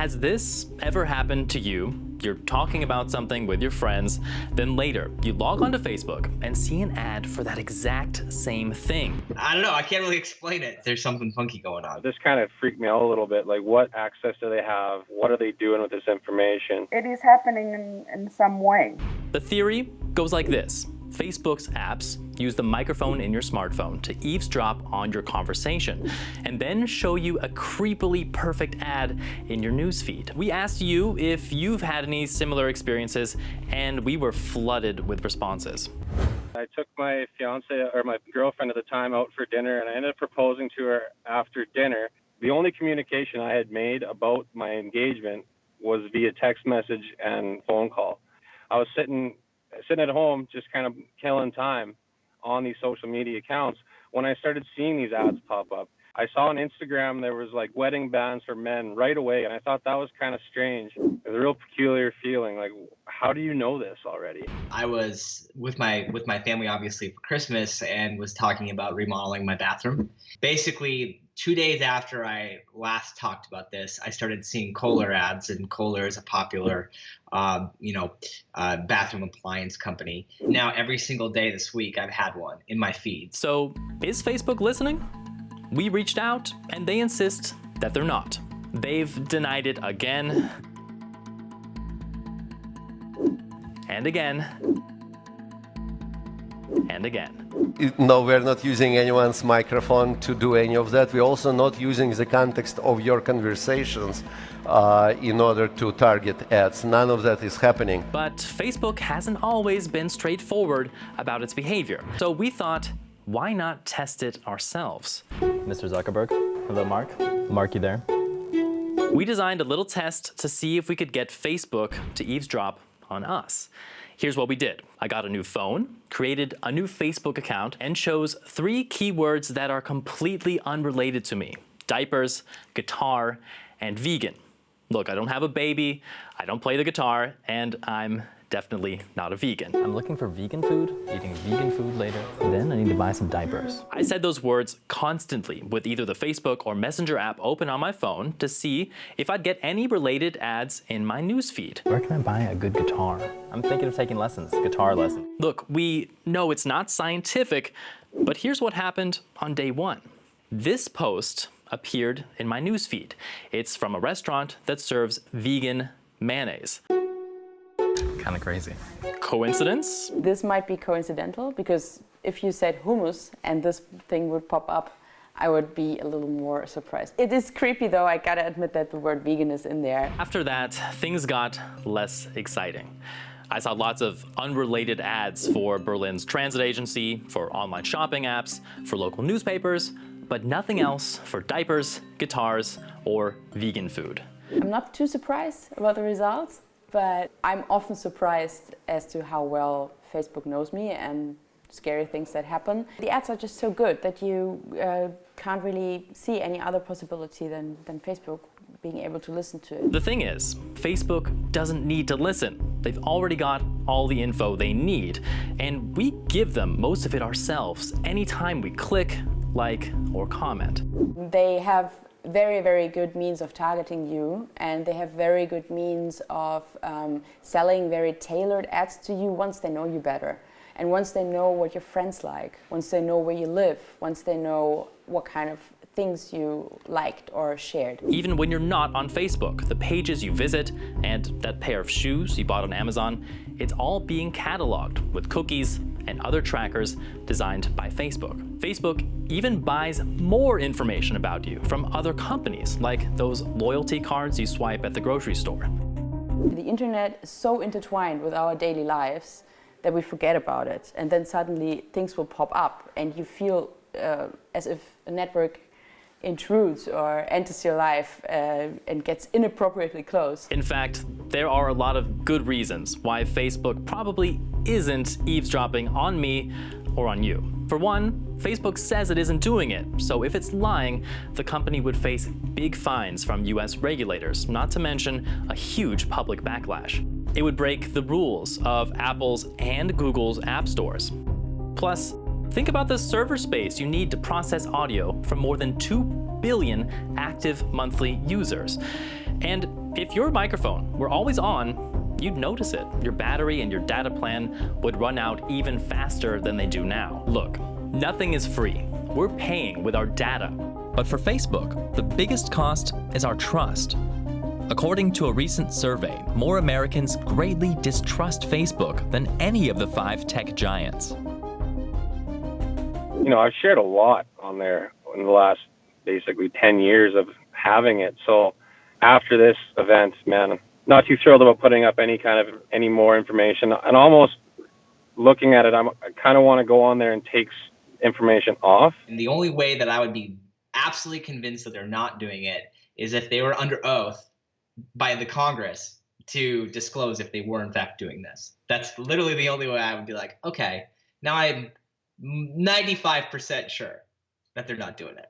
Has this ever happened to you? You're talking about something with your friends, then later you log onto Facebook and see an ad for that exact same thing. I don't know, I can't really explain it. There's something funky going on. This kind of freaked me out a little bit. Like, what access do they have? What are they doing with this information? It is happening in some way. The theory goes like this. Facebook's apps use the microphone in your smartphone to eavesdrop on your conversation and then show you a creepily perfect ad in your newsfeed. We asked you if you've had any similar experiences, and we were flooded with responses. I took my my girlfriend at the time out for dinner, and I ended up proposing to her after dinner. The only communication I had made about my engagement was via text message and phone call. I was sitting at home just kind of killing time on these social media accounts when I started seeing these ads pop up. I saw on Instagram there was like wedding bands for men right away, and I thought that was kind of strange. It was a real peculiar feeling. Like, how do you know this already? I was with my family, obviously, for Christmas, and was talking about remodeling my bathroom. Basically, 2 days after I last talked about this, I started seeing Kohler ads, and Kohler is a popular, bathroom appliance company. Now, every single day this week, I've had one in my feed. So, is Facebook listening? We reached out, and they insist that they're not. They've denied it again and again and again. No, we're not using anyone's microphone to do any of that. We're also not using the context of your conversations in order to target ads. None of that is happening. But Facebook hasn't always been straightforward about its behavior. So we thought, why not test it ourselves? Mr. Zuckerberg. Hello, Mark. Mark, you there? We designed a little test to see if we could get Facebook to eavesdrop on us. Here's what we did. I got a new phone, created a new Facebook account, and chose 3 keywords that are completely unrelated to me: diapers, guitar, and vegan. Look, I don't have a baby, I don't play the guitar, and I'm definitely not a vegan. I'm looking for vegan food, eating vegan food later, then I need to buy some diapers. I said those words constantly with either the Facebook or Messenger app open on my phone to see if I'd get any related ads in my newsfeed. Where can I buy a good guitar? I'm thinking of taking lessons, guitar lessons. Look, we know it's not scientific, but here's what happened on day 1. This post appeared in my newsfeed. It's from a restaurant that serves vegan mayonnaise. Kind of crazy. Coincidence? This might be coincidental, because if you said hummus and this thing would pop up, I would be a little more surprised. It is creepy though, I gotta admit that the word vegan is in there. After that, things got less exciting. I saw lots of unrelated ads for Berlin's transit agency, for online shopping apps, for local newspapers, but nothing else for diapers, guitars, or vegan food. I'm not too surprised about the results, but I'm often surprised as to how well Facebook knows me and scary things that happen. The ads are just so good that you can't really see any other possibility than Facebook being able to listen to it. The thing is, Facebook doesn't need to listen. They've already got all the info they need, and we give them most of it ourselves anytime we click, like, or comment. They have very, very good means of targeting you, and they have very good means of selling very tailored ads to you once they know you better, and once they know what your friends like, once they know where you live, once they know what kind of things you liked or shared. Even when you're not on Facebook, the pages you visit and that pair of shoes you bought on Amazon, it's all being cataloged with cookies and other trackers designed by Facebook. Facebook even buys more information about you from other companies, like those loyalty cards you swipe at the grocery store. The internet is so intertwined with our daily lives that we forget about it, and then suddenly things will pop up and you feel as if a network intrudes or enters your life and gets inappropriately close. In fact, there are a lot of good reasons why Facebook probably isn't eavesdropping on me or on you. For one, Facebook says it isn't doing it, so if it's lying, the company would face big fines from US regulators, not to mention a huge public backlash. It would break the rules of Apple's and Google's app stores. Plus, think about the server space you need to process audio from more than 2 billion active monthly users. And if your microphone were always on, you'd notice it. Your battery and your data plan would run out even faster than they do now. Look, nothing is free. We're paying with our data. But for Facebook, the biggest cost is our trust. According to a recent survey, more Americans greatly distrust Facebook than any of the 5 tech giants. You know, I've shared a lot on there in the last basically 10 years of having it. So after this event, man, not too thrilled about putting up any more information. And almost looking at it, I kind of want to go on there and take information off. And the only way that I would be absolutely convinced that they're not doing it is if they were under oath by the Congress to disclose if they were in fact doing this. That's literally the only way I would be like, okay, now I'm 95% sure that they're not doing it.